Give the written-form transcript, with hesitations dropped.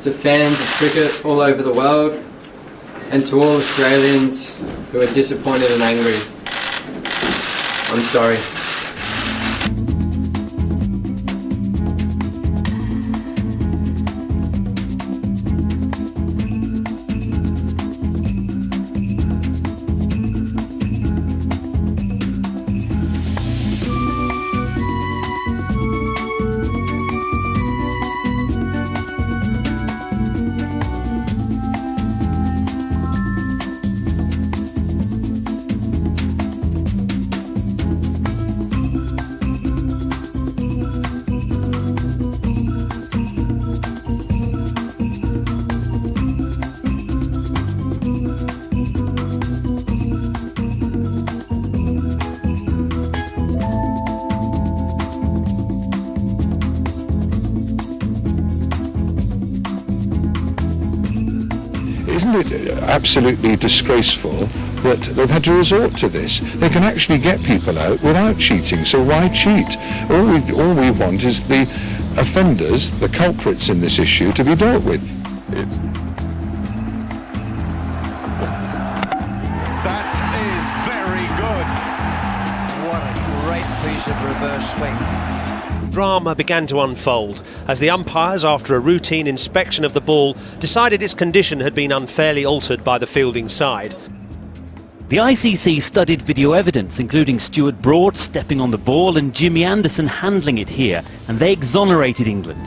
to fans of cricket all over the world, and to all Australians who are disappointed and angry. I'm sorry. Isn't it absolutely disgraceful that they've had to resort to this? They can actually get people out without cheating, so why cheat? All we want is the offenders, the culprits in this issue, to be dealt with. That is very good. What a great piece of reverse swing. Drama began to unfold as the umpires, after a routine inspection of the ball, decided its condition had been unfairly altered by the fielding side. The ICC studied video evidence, including Stuart Broad stepping on the ball and Jimmy Anderson handling it here, and they exonerated England.